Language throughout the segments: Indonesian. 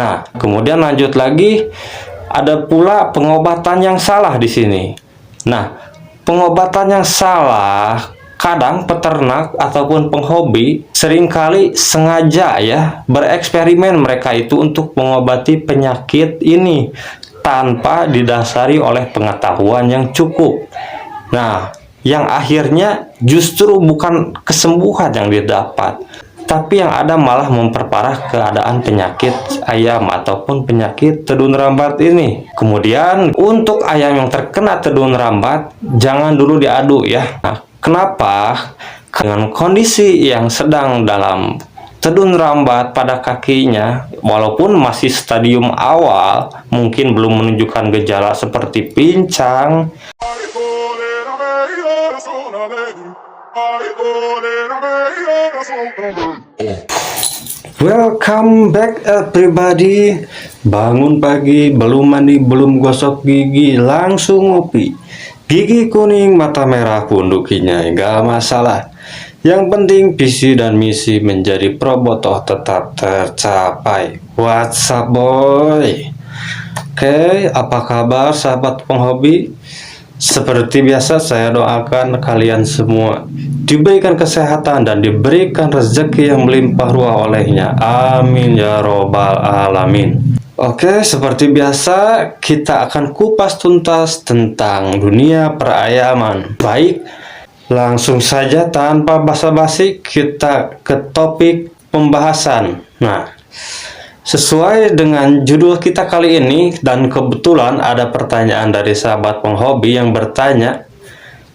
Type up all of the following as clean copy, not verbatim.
Nah, kemudian lanjut lagi, ada pula pengobatan yang salah di sini. Nah, pengobatan yang salah, kadang peternak ataupun penghobi seringkali sengaja ya bereksperimen mereka itu untuk mengobati penyakit ini tanpa didasari oleh pengetahuan yang cukup. Nah, yang akhirnya justru bukan kesembuhan yang didapat, tapi yang ada malah memperparah keadaan penyakit ayam ataupun penyakit tedun rambat ini. Kemudian untuk ayam yang terkena tedun rambat, jangan dulu diaduk ya. Nah, kenapa? Dengan kondisi yang sedang dalam tedun rambat pada kakinya, walaupun masih stadium awal, mungkin belum menunjukkan gejala seperti pincang, welcome back everybody. Bangun pagi, belum mandi, belum gosok gigi, langsung ngopi. Gigi kuning, mata merah pun dukinya, gak masalah. Yang penting visi dan misi menjadi probotoh tetap tercapai. What's up boy? Oke, apa kabar sahabat penghobi? Seperti biasa saya doakan kalian semua diberikan kesehatan dan diberikan rezeki yang melimpah ruah olehnya. Amin ya robbal alamin. Oke, seperti biasa kita akan kupas tuntas tentang dunia perayaman. Baik, langsung saja tanpa basa-basi kita ke topik pembahasan. Nah, sesuai dengan judul kita kali ini, dan kebetulan ada pertanyaan dari sahabat penghobi yang bertanya,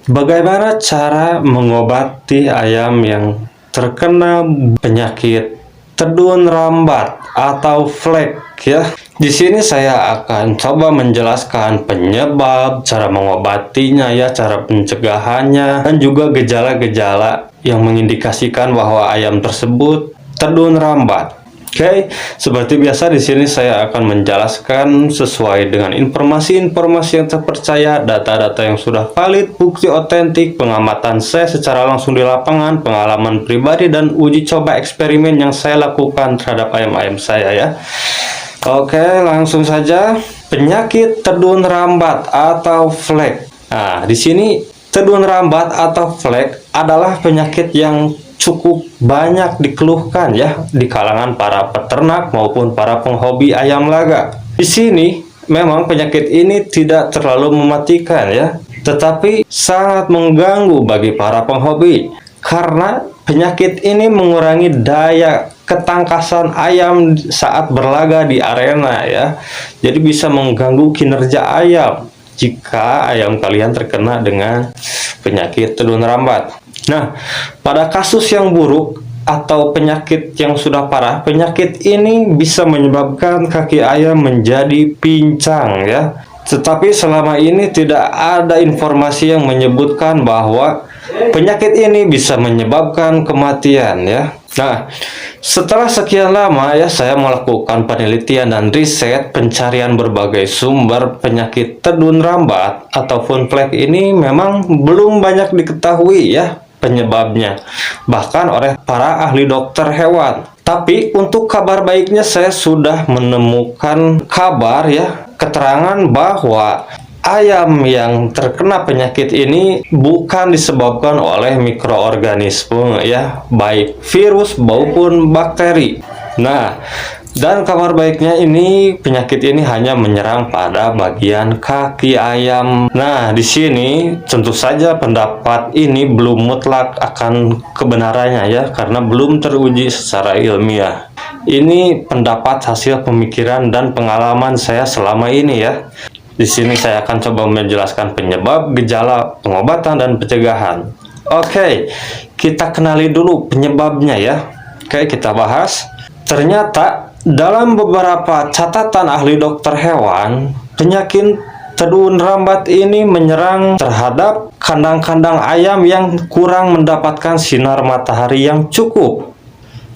bagaimana cara mengobati ayam yang terkena penyakit tedun rambat atau flek ya. Di sini saya akan coba menjelaskan penyebab, cara mengobatinya ya, cara pencegahannya, dan juga gejala-gejala yang mengindikasikan bahwa ayam tersebut tedun rambat. Oke, seperti biasa di sini saya akan menjelaskan sesuai dengan informasi-informasi yang terpercaya, data-data yang sudah valid, bukti otentik, pengamatan saya secara langsung di lapangan, pengalaman pribadi, dan uji coba eksperimen yang saya lakukan terhadap ayam-ayam saya ya. Oke, langsung saja. Penyakit tedun rambat atau flek. Nah, di sini tedun rambat atau flek adalah penyakit yang cukup banyak dikeluhkan ya di kalangan para peternak maupun para penghobi ayam laga. Di sini memang penyakit ini tidak terlalu mematikan ya, tetapi sangat mengganggu bagi para penghobi karena penyakit ini mengurangi daya ketangkasan ayam saat berlaga di arena ya. Jadi bisa mengganggu kinerja ayam jika ayam kalian terkena dengan penyakit tedun rambat. Nah, pada kasus yang buruk atau penyakit yang sudah parah, penyakit ini bisa menyebabkan kaki ayam menjadi pincang ya. Tetapi selama ini tidak ada informasi yang menyebutkan bahwa penyakit ini bisa menyebabkan kematian ya. Nah, setelah sekian lama ya saya melakukan penelitian dan riset pencarian berbagai sumber penyakit tedun rambat ataupun flek ini memang belum banyak diketahui ya penyebabnya, bahkan oleh para ahli dokter hewan. Tapi untuk kabar baiknya saya sudah menemukan kabar ya, keterangan bahwa ayam yang terkena penyakit ini bukan disebabkan oleh mikroorganisme ya, baik virus maupun bakteri. Nah, dan kabar baiknya ini penyakit ini hanya menyerang pada bagian kaki ayam. Nah, di sini tentu saja pendapat ini belum mutlak akan kebenarannya ya, karena belum teruji secara ilmiah. Ini pendapat hasil pemikiran dan pengalaman saya selama ini ya. Di sini saya akan coba menjelaskan penyebab, gejala, pengobatan, dan pencegahan. Oke, kita kenali dulu penyebabnya ya. Oke, kita bahas. Ternyata dalam beberapa catatan ahli dokter hewan, penyakit tedun rambat ini menyerang terhadap kandang-kandang ayam yang kurang mendapatkan sinar matahari yang cukup.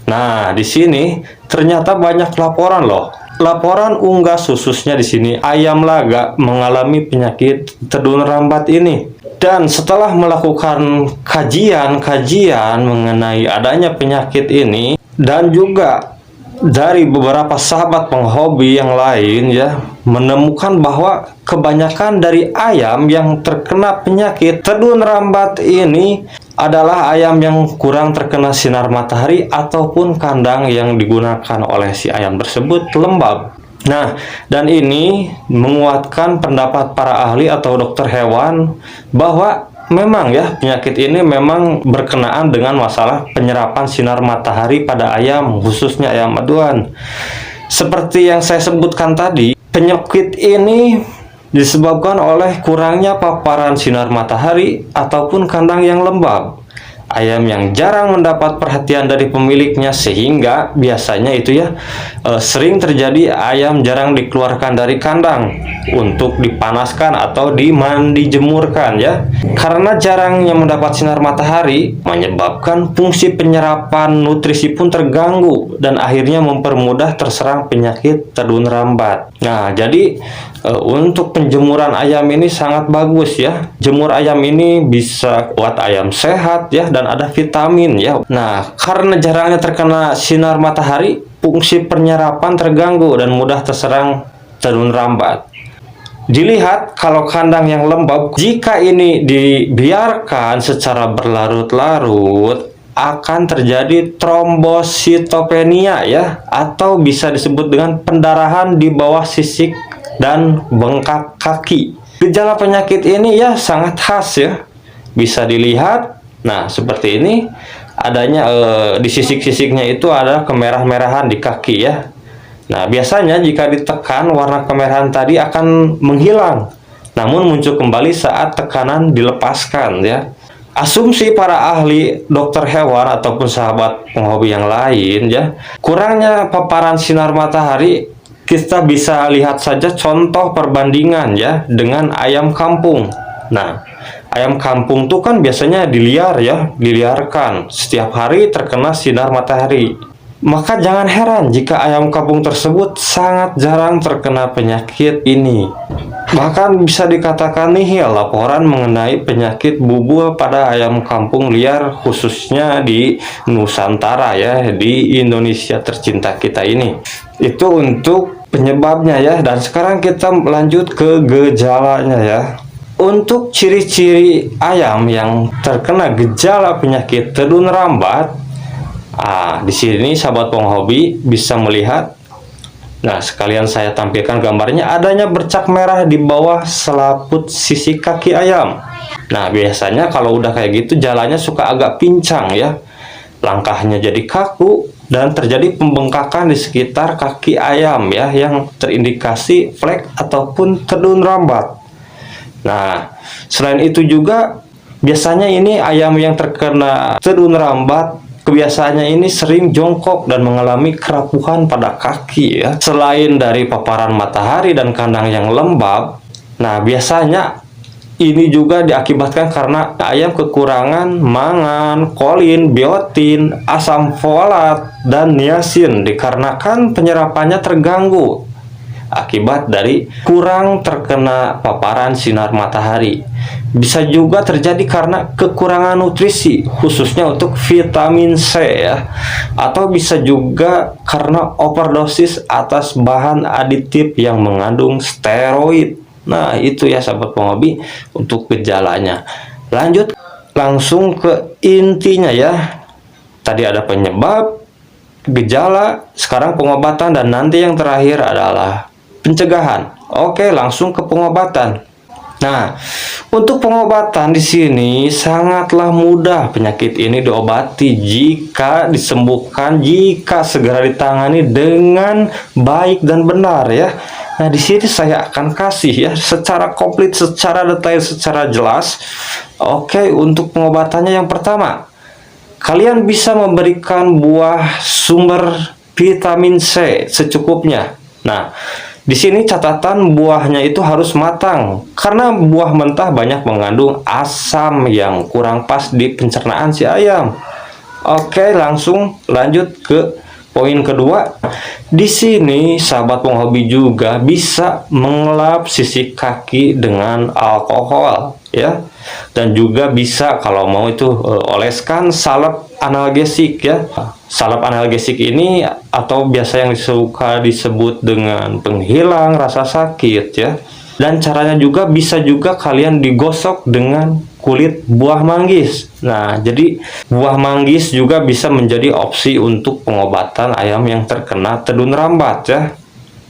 Nah, di sini ternyata banyak laporan loh. Laporan unggas khususnya di sini ayam laga mengalami penyakit tedun rambat ini. Dan setelah melakukan kajian-kajian mengenai adanya penyakit ini dan juga dari beberapa sahabat penghobi yang lain ya menemukan bahwa kebanyakan dari ayam yang terkena penyakit tedun rambat ini adalah ayam yang kurang terkena sinar matahari ataupun kandang yang digunakan oleh si ayam tersebut lembab. Nah, dan ini menguatkan pendapat para ahli atau dokter hewan bahwa memang ya penyakit ini memang berkenaan dengan masalah penyerapan sinar matahari pada ayam, khususnya ayam aduan. Seperti yang saya sebutkan tadi, penyakit ini disebabkan oleh kurangnya paparan sinar matahari ataupun kandang yang lembab. Ayam yang jarang mendapat perhatian dari pemiliknya sehingga biasanya itu ya sering terjadi ayam jarang dikeluarkan dari kandang untuk dipanaskan atau dijemurkan ya. Karena jarangnya mendapat sinar matahari menyebabkan fungsi penyerapan nutrisi pun terganggu dan akhirnya mempermudah terserang penyakit tedun rambat. Nah, jadi untuk penjemuran ayam ini sangat bagus ya. Jemur ayam ini bisa buat ayam sehat ya dan ada vitamin ya. Nah, karena jarangnya terkena sinar matahari, fungsi penyerapan terganggu dan mudah terserang tedun rambat. Dilihat kalau kandang yang lembab, jika ini dibiarkan secara berlarut-larut akan terjadi trombositopenia ya, atau bisa disebut dengan pendarahan di bawah sisik dan bengkak kaki. Gejala penyakit ini ya sangat khas ya, bisa dilihat. Nah, seperti ini adanya di sisik-sisiknya itu ada kemerah-merahan di kaki ya. Nah, biasanya jika ditekan warna kemerahan tadi akan menghilang, namun muncul kembali saat tekanan dilepaskan ya. Asumsi para ahli dokter hewan ataupun sahabat penghobi yang lain ya, kurangnya paparan sinar matahari, kita bisa lihat saja contoh perbandingan ya dengan ayam kampung. Nah, ayam kampung tuh kan biasanya diliarkan setiap hari terkena sinar matahari. Maka jangan heran jika ayam kampung tersebut sangat jarang terkena penyakit ini. Bahkan bisa dikatakan nihil laporan mengenai penyakit bubul pada ayam kampung liar, khususnya di Nusantara ya, di Indonesia tercinta kita ini. Itu untuk penyebabnya ya. Dan sekarang kita lanjut ke gejalanya ya. Untuk ciri-ciri ayam yang terkena gejala penyakit tedun rambat, di sini sahabat penghobi bisa melihat. Nah, sekalian saya tampilkan gambarnya, adanya bercak merah di bawah selaput sisi kaki ayam. Nah, biasanya kalau udah kayak gitu jalannya suka agak pincang ya. Langkahnya jadi kaku dan terjadi pembengkakan di sekitar kaki ayam ya, yang terindikasi flek ataupun tedun rambat. Nah, selain itu juga biasanya ini ayam yang terkena tedun rambat kebiasaannya ini sering jongkok dan mengalami kerapuhan pada kaki ya. Selain dari paparan matahari dan kandang yang lembab, nah biasanya ini juga diakibatkan karena ayam kekurangan mangan, kolin, biotin, asam folat, dan niacin dikarenakan penyerapannya terganggu akibat dari kurang terkena paparan sinar matahari. Bisa juga terjadi karena kekurangan nutrisi, khususnya untuk vitamin C ya, atau bisa juga karena overdosis atas bahan aditif yang mengandung steroid. Nah, itu ya sahabat penghobi untuk gejalanya. Lanjut langsung ke intinya ya. Tadi ada penyebab, gejala, sekarang pengobatan, dan nanti yang terakhir adalah pencegahan. Oke, langsung ke pengobatan. Nah, untuk pengobatan di sini sangatlah mudah penyakit ini diobati jika disembuhkan, jika segera ditangani dengan baik dan benar ya. Nah, di sini saya akan kasih ya secara komplit, secara detail, secara jelas. Oke, untuk pengobatannya yang pertama, kalian bisa memberikan buah sumber vitamin C secukupnya. Nah, di sini catatan buahnya itu harus matang, karena buah mentah banyak mengandung asam yang kurang pas di pencernaan si ayam. Oke, langsung lanjut ke poin kedua. Di sini sahabat penghobi juga bisa mengelap sisi kaki dengan alkohol. ya. Dan juga bisa kalau mau itu oleskan salep analgesik ya. Salep analgesik ini atau biasa yang suka disebut dengan penghilang rasa sakit ya. Dan caranya juga bisa juga kalian digosok dengan kulit buah manggis. Nah, jadi buah manggis juga bisa menjadi opsi untuk pengobatan ayam yang terkena tedun rambat ya.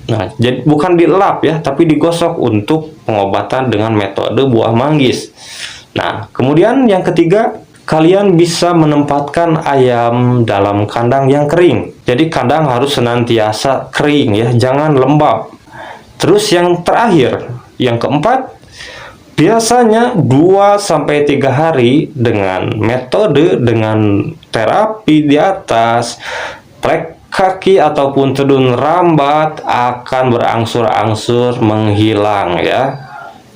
Nah, jadi bukan dilap ya, tapi digosok untuk pengobatan dengan metode buah manggis. Nah, kemudian yang ketiga, kalian bisa menempatkan ayam dalam kandang yang kering. Jadi kandang harus senantiasa kering ya, jangan lembab. Terus yang terakhir, yang keempat, biasanya 2-3 hari dengan metode dengan terapi di atas plek kaki ataupun tedun rambat akan berangsur-angsur menghilang ya.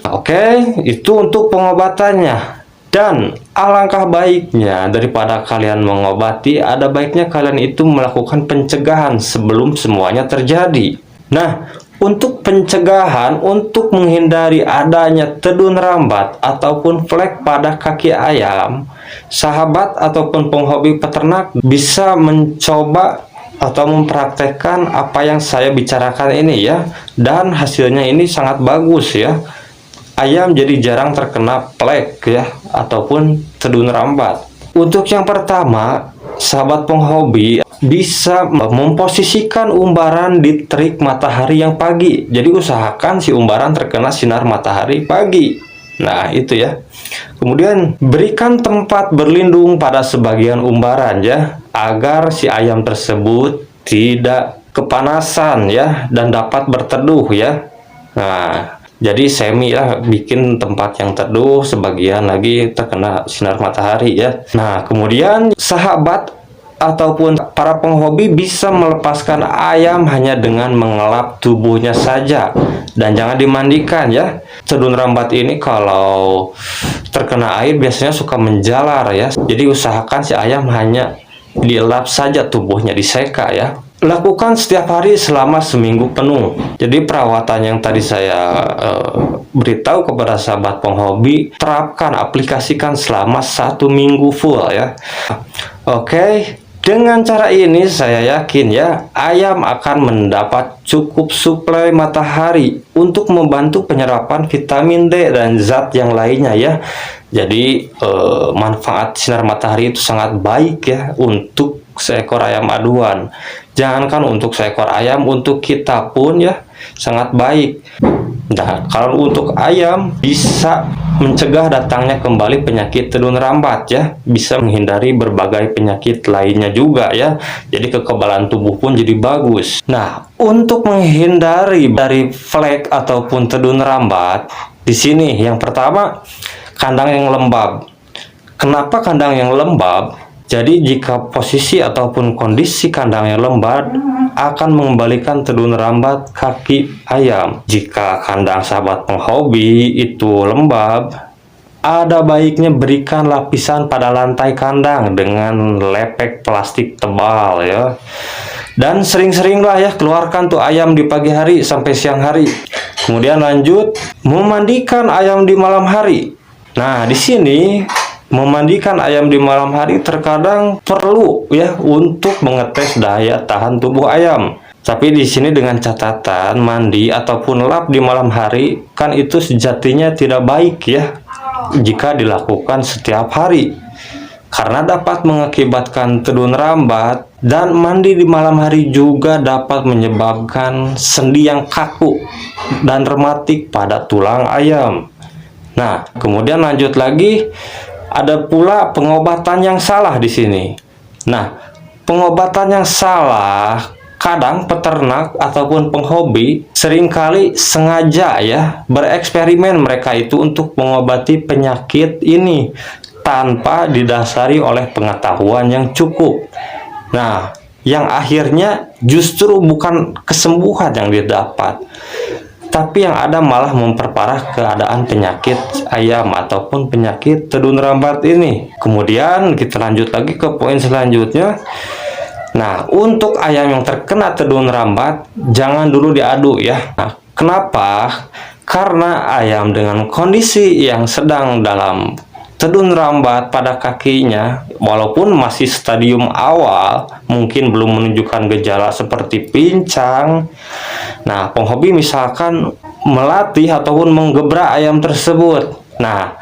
Oke, itu untuk pengobatannya. Dan alangkah baiknya daripada kalian mengobati, ada baiknya kalian itu melakukan pencegahan sebelum semuanya terjadi. Nah, untuk pencegahan, untuk menghindari adanya tedun rambat ataupun flek pada kaki ayam, sahabat ataupun penghobi peternak bisa mencoba atau mempraktekkan apa yang saya bicarakan ini ya. Dan hasilnya ini sangat bagus ya. Ayam jadi jarang terkena flek ya, ataupun tedun rambat. Untuk yang pertama, sahabat penghobi bisa memposisikan umbaran di terik matahari yang pagi. Jadi usahakan si umbaran terkena sinar matahari pagi. Nah, itu ya. Kemudian berikan tempat berlindung pada sebagian umbaran ya, agar si ayam tersebut tidak kepanasan ya dan dapat berteduh ya. Nah, jadi semi lah, bikin tempat yang teduh, sebagian lagi terkena sinar matahari ya. Nah, kemudian sahabat ataupun para penghobi bisa melepaskan ayam hanya dengan mengelap tubuhnya saja dan jangan dimandikan ya. Tedun rambat ini kalau terkena air biasanya suka menjalar ya. Jadi usahakan si ayam hanya dielap saja tubuhnya, diseka ya. Lakukan setiap hari selama seminggu penuh. Jadi perawatan yang tadi saya beritahu kepada sahabat penghobi, terapkan, aplikasikan selama 1 minggu full ya. Oke, dengan cara ini saya yakin ya, ayam akan mendapat cukup suplai matahari untuk membantu penyerapan vitamin D dan zat yang lainnya ya. Jadi manfaat sinar matahari itu sangat baik ya untuk seekor ayam aduan. Jangankan untuk seekor ayam, untuk kita pun ya sangat baik. Nah, kalau untuk ayam bisa mencegah datangnya kembali penyakit tedun rambat ya, bisa menghindari berbagai penyakit lainnya juga ya. Jadi kekebalan tubuh pun jadi bagus. Nah, untuk menghindari dari flek ataupun tedun rambat, di sini yang pertama, kandang yang lembab. Kenapa kandang yang lembab? Jadi jika posisi ataupun kondisi kandang yang lembab akan mengembalikan tedun rambat kaki ayam. Jika kandang sahabat penghobi itu lembab, ada baiknya berikan lapisan pada lantai kandang dengan lepek plastik tebal ya. Dan sering-seringlah ya keluarkan tuh ayam di pagi hari sampai siang hari. Kemudian lanjut memandikan ayam di malam hari. Nah, di sini memandikan ayam di malam hari terkadang perlu ya untuk mengetes daya tahan tubuh ayam. Tapi di sini dengan catatan mandi ataupun lap di malam hari kan itu sejatinya tidak baik ya jika dilakukan setiap hari. Karena dapat mengakibatkan tedun rambat, dan mandi di malam hari juga dapat menyebabkan sendi yang kaku dan rematik pada tulang ayam. Nah, kemudian lanjut lagi, ada pula pengobatan yang salah di sini. Nah, pengobatan yang salah, kadang peternak ataupun penghobi seringkali sengaja ya bereksperimen mereka itu untuk mengobati penyakit ini tanpa didasari oleh pengetahuan yang cukup. Nah, yang akhirnya justru bukan kesembuhan yang didapat, tapi yang ada malah memperparah keadaan penyakit ayam ataupun penyakit tedun rambat ini. Kemudian kita lanjut lagi ke poin selanjutnya. Nah, untuk ayam yang terkena tedun rambat jangan dulu diaduk ya. Nah, kenapa? Karena ayam dengan kondisi yang sedang dalam tedun rambat pada kakinya, walaupun masih stadium awal, mungkin belum menunjukkan gejala seperti pincang. Nah, penghobi misalkan melatih ataupun menggebrak ayam tersebut. Nah,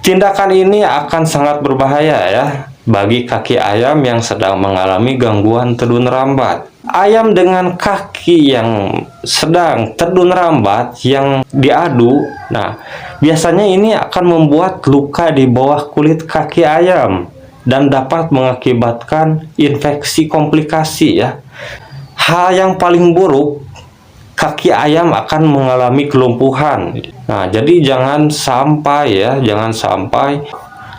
tindakan ini akan sangat berbahaya ya bagi kaki ayam yang sedang mengalami gangguan tedun rambat. Ayam dengan kaki yang sedang tedun rambat yang diadu, nah biasanya ini akan membuat luka di bawah kulit kaki ayam dan dapat mengakibatkan infeksi komplikasi ya. Hal yang paling buruk, kaki ayam akan mengalami kelumpuhan. Nah, jadi jangan sampai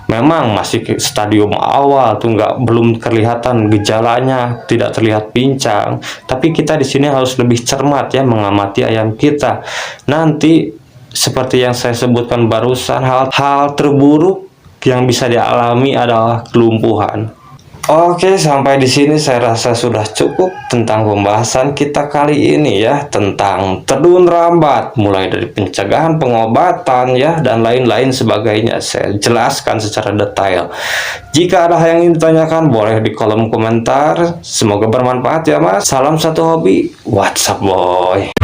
memang masih stadium awal tuh belum kelihatan gejalanya, tidak terlihat pincang, tapi kita di sini harus lebih cermat ya mengamati ayam kita. Nanti seperti yang saya sebutkan barusan, hal terburuk yang bisa dialami adalah kelumpuhan. Oke, sampai di sini saya rasa sudah cukup tentang pembahasan kita kali ini ya, tentang tedun rambat, mulai dari pencegahan, pengobatan ya, dan lain-lain sebagainya. Saya jelaskan secara detail. Jika ada yang ingin ditanyakan, boleh di kolom komentar. Semoga bermanfaat ya Mas. Salam satu hobi, WhatsApp boy.